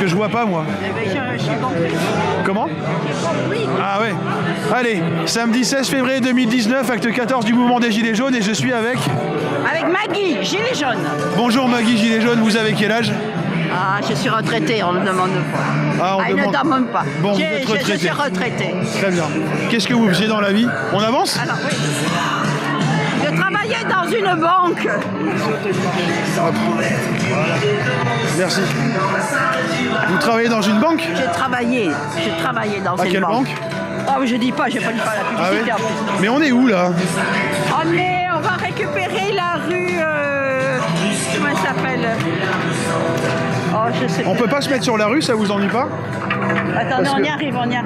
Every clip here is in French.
que je vois pas moi. Eh ben, je suis compris. Comment? J'ai compris. Ah ouais. Allez, samedi 16 février 2019, acte 14 du mouvement des Gilets jaunes et je suis avec... Avec Maggie, gilet jaune. Bonjour Maggie Gilet jaune, vous avez quel âge? Ah, je suis retraitée, on ne demande pas. Ah, on il demande... ne demande pas. Bon, vous êtes Je retraitée. suis retraitée. Très bien. Qu'est-ce que vous faisiez dans la vie? On avance? Alors oui. Je travaillais dans une banque. Hop. Merci. Vous travaillez dans une banque? J'ai travaillé dans À une quelle banque? Ah, je dis pas, je vais pas lui faire la Ah publicité. ouais. En plus. Mais on est où là? On va récupérer la rue. Comment elle s'appelle? Oh, je sais On pas. peut pas se mettre sur la rue, ça vous ennuie pas? Attendez, Parce on que- y arrive, Ah. attendez.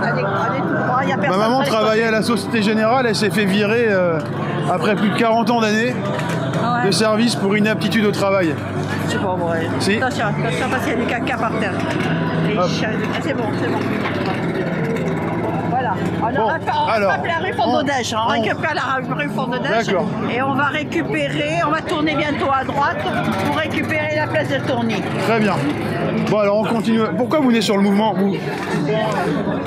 Allez tout droit, il y a personne. Ma maman Allez, travaillait à la Société Générale, elle s'est fait virer après plus de 40 ans d'années Ah ouais. de service pour inaptitude au travail. C'est pas vrai. Si. Attention, parce qu'il y a du caca par terre. Les Hop. chiens. Ah, c'est bon. Voilà. Bon, On alors, récupère la rue Fondodèche. On récupère la rue Fondodèche. D'accord. Et on va tourner bientôt à droite pour récupérer la place de Tourny. Très bien. Bon alors on continue. Pourquoi vous venez sur le mouvement vous?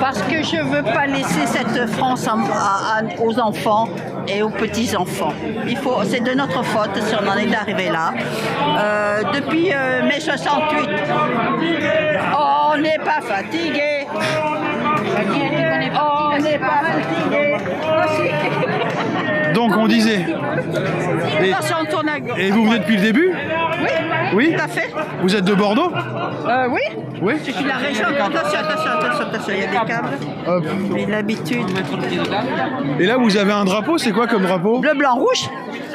Parce que je veux pas laisser cette France aux enfants et aux petits-enfants. C'est de notre faute si on en est arrivé là. Depuis mai 68, on n'est pas fatigué. On n'est pas fatigué. Donc on disait. Et, Attention, on tourne à gauche. et vous venez depuis le début? Oui, Oui. tout à fait. Vous êtes de Bordeaux? Oui. Oui. Je suis de la région. Attention, il y a des câbles. Hop. J'ai l'habitude. Et là vous avez un drapeau, c'est quoi comme drapeau? Bleu, blanc, rouge.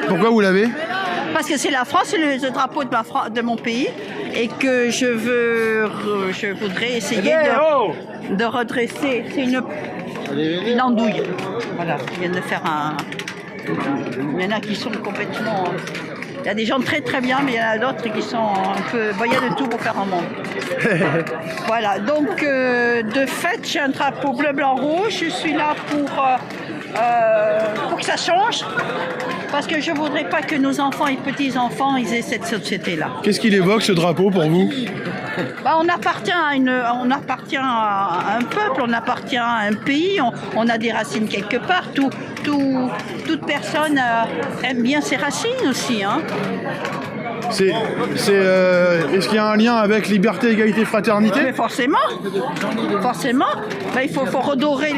Pourquoi vous l'avez? Parce que c'est la France, c'est le drapeau de mon pays et que je voudrais essayer de redresser. C'est une andouille. Voilà, ils viennent de faire un... Il y en a qui sont complètement... Il y a des gens très très bien, mais il y en a d'autres qui sont un peu... Bon, il y a de tout pour faire un monde. Voilà, donc de fait, j'ai un drapeau bleu, blanc, rouge. Je suis là pour que ça change. Parce que je ne voudrais pas que nos enfants et petits-enfants ils aient cette société-là. Qu'est-ce qu'il évoque ce drapeau pour vous? Bah, on appartient à un peuple, on appartient à un pays, on a des racines quelque part. Toute personne aime bien ses racines aussi. Hein. Est-ce qu'il y a un lien avec liberté, égalité, fraternité? Mais forcément. Bah, il faut redorer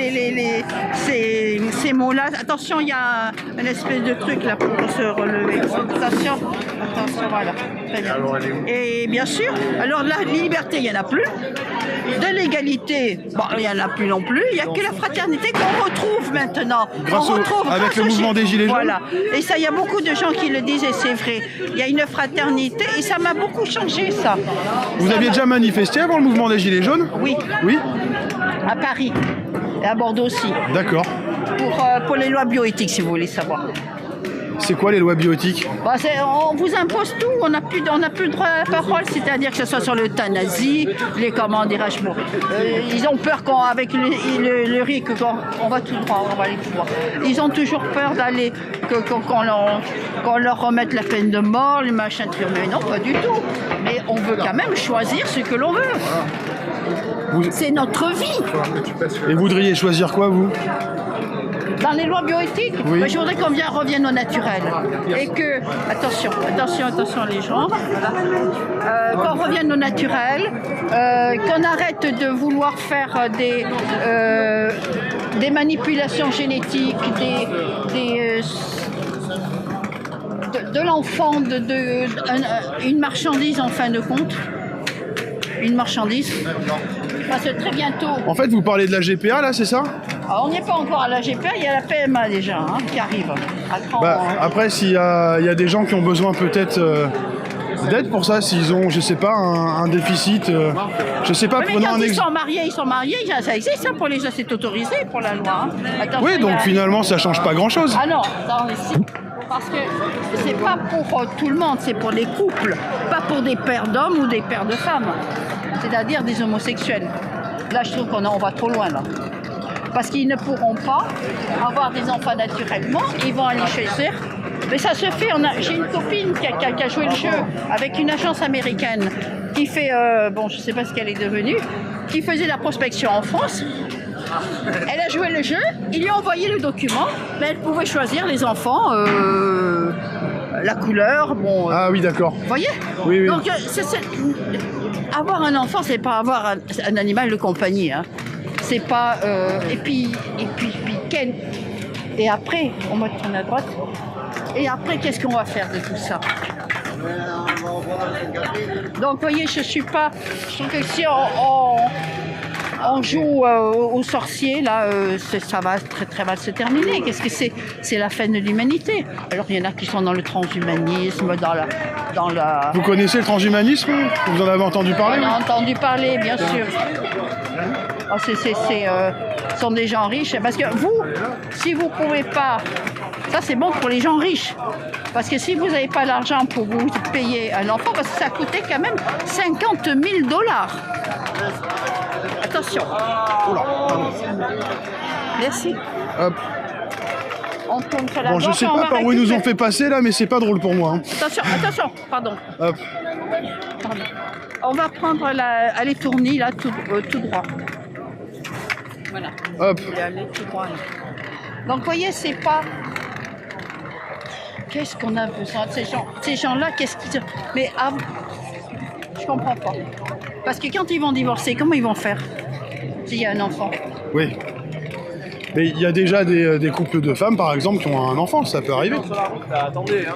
ces mots-là. Attention, il y a une espèce de truc là pour se relever. Attention, voilà. Très bien. Et bien sûr, alors la liberté, il n'y en a plus. De l'égalité, bon, il n'y en a plus non plus. Il n'y a que la fraternité qu'on retrouve maintenant. Avec le mouvement des Gilets jaunes. Voilà. Et ça, il y a beaucoup de gens qui le disent et c'est vrai. Il y a une fraternité et ça m'a beaucoup changé, ça. Vous aviez déjà manifesté avant le mouvement des Gilets jaunes? Oui. Oui. À Paris et à Bordeaux aussi. D'accord. Pour les lois bioéthiques, si vous voulez savoir. C'est quoi les lois bioéthiques? Bah, on vous impose tout, on n'a plus de droit à la parole, c'est-à-dire que ce soit sur l'euthanasie, comment dirais-je, ils ont peur qu'avec le RIC, on va tout droit, on va aller tout droit. Ils ont toujours peur d'aller, qu'on leur remette la peine de mort, le machin, mais non, pas du tout. Mais on veut quand même choisir ce que l'on veut. C'est notre vie. Et vous voudriez choisir quoi, vous? Dans les lois bioéthiques, oui. Je voudrais qu'on revienne au naturel. Et que, attention les gens, voilà. Qu'on revienne au naturel, qu'on arrête de vouloir faire des manipulations génétiques, de l'enfant, une marchandise en fin de compte. Une marchandise. Parce que très bientôt... En fait, vous parlez de la GPA, là, c'est ça? Alors, on n'est pas encore à la GPA, il y a la PMA déjà qui arrive. Après, s'il y a des gens qui ont besoin peut-être d'aide pour ça, s'ils ont, je sais pas, un déficit, je sais pas. Oui, mais quand ils sont mariés, ça existe pour les gens, c'est autorisé pour la loi. Attention, oui, donc finalement, ça change pas grand-chose. Ah non, parce que c'est pas pour tout le monde, c'est pour les couples, pas pour des pères d'hommes ou des pères de femmes, c'est-à-dire des homosexuels. Là, je trouve qu'on va trop loin, là. Parce qu'ils ne pourront pas avoir des enfants naturellement, ils vont aller chez eux Mais ça se fait, j'ai une copine qui a joué le jeu avec une agence américaine qui fait, bon je ne sais pas ce qu'elle est devenue, qui faisait la prospection en France. Elle a joué le jeu, ils lui ont envoyé le document, mais elle pouvait choisir les enfants, la couleur, bon... Ah oui, d'accord. Vous voyez? Oui, oui. Donc, avoir un enfant, c'est pas avoir un animal de compagnie. Hein. C'est pas... et puis Ken. Et après, on va tourner à droite. Et après, qu'est-ce qu'on va faire de tout ça? Donc, vous voyez, je suis pas... Je trouve que si on joue aux sorciers, là, ça va très mal se terminer. Qu'est-ce que c'est? C'est la fin de l'humanité. Alors, il y en a qui sont dans le transhumanisme, dans la... Vous connaissez le transhumanisme? Vous en avez entendu parler? On a entendu parler, bien sûr. Oh, ce sont des gens riches. Parce que vous, si vous ne pouvez pas... Ça, c'est bon pour les gens riches. Parce que si vous n'avez pas l'argent pour vous payer un enfant, parce que ça coûtait quand même 50 000 $. Attention. Merci. Hop. On tourne sur la Bon, je gauche, sais on pas va par où ils nous ont récupérer. fait passer là, mais c'est pas drôle pour moi. Hein. Attention, pardon. Hop. Pardon. On va prendre aller tourner là tout droit. Voilà. Hop. Il est allé tout droit. Là. Donc vous voyez, c'est pas. Qu'est-ce qu'on a besoin de ces gens-là? Qu'est-ce qu'ils. Mais je comprends pas. Parce que quand ils vont divorcer, comment ils vont faire s'il y a un enfant? Oui. Mais il y a déjà des couples de femmes, par exemple, qui ont un enfant, ça peut arriver. Attendez, hein.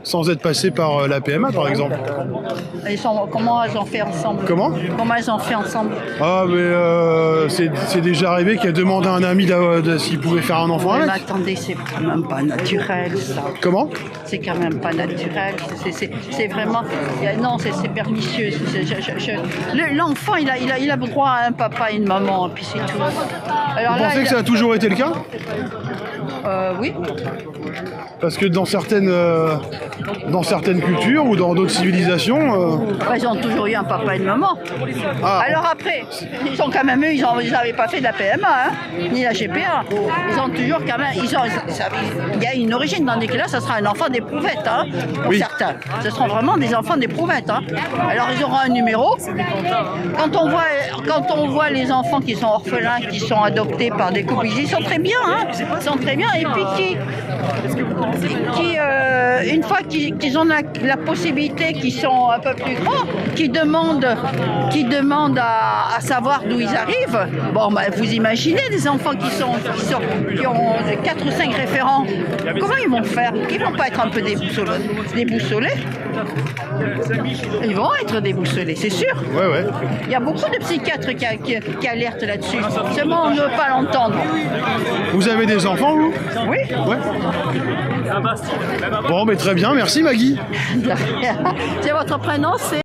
Sans être passé par la PMA, par exemple. Comment elles ont fait ensemble? Comment elles ont fait ensemble? Ah, mais c'est déjà arrivé qu'il a demandé à un ami s'il pouvait faire un enfant Oui, mais avec. attendez, c'est quand même pas naturel, ça. Comment? C'est quand même pas naturel. C'est vraiment... Non, c'est pernicieux. L'enfant, il a droit à un papa et une maman, puis c'est tout. Alors Vous pensez que ça a toujours été le cas? Oui. Parce que dans certaines cultures ou dans d'autres civilisations... Ils ont toujours eu un papa et une maman. Ah. Alors après, ils ont quand même eu, ils n'avaient pas fait de la PMA, hein, ni la GPA. Ils ont toujours quand même... Il y a une origine, tandis que là, ça sera un enfant d'éprouvette, hein, pour Oui. certains. Ce seront vraiment des enfants d'éprouvette. Hein. Alors ils auront un numéro. Quand on voit les enfants qui sont orphelins, qui sont adoptés par des couples, ils sont très bien, hein. Ils sont très bien. Et puis une fois qu'ils ont la possibilité, qu'ils sont un peu plus grands, qui demandent à savoir d'où ils arrivent. Bon, bah, vous imaginez des enfants qui ont 4 ou 5 référents. Comment ils vont faire? Ils vont pas être un peu déboussolés? Ils vont être déboussolés, c'est sûr. Ouais. Il y a beaucoup de psychiatres qui alertent là-dessus. Seulement, on ne veut pas l'entendre. Vous avez des enfants, vous? Oui. Ouais. Bon, mais très bien, merci Maggie. C'est votre prénom, c'est...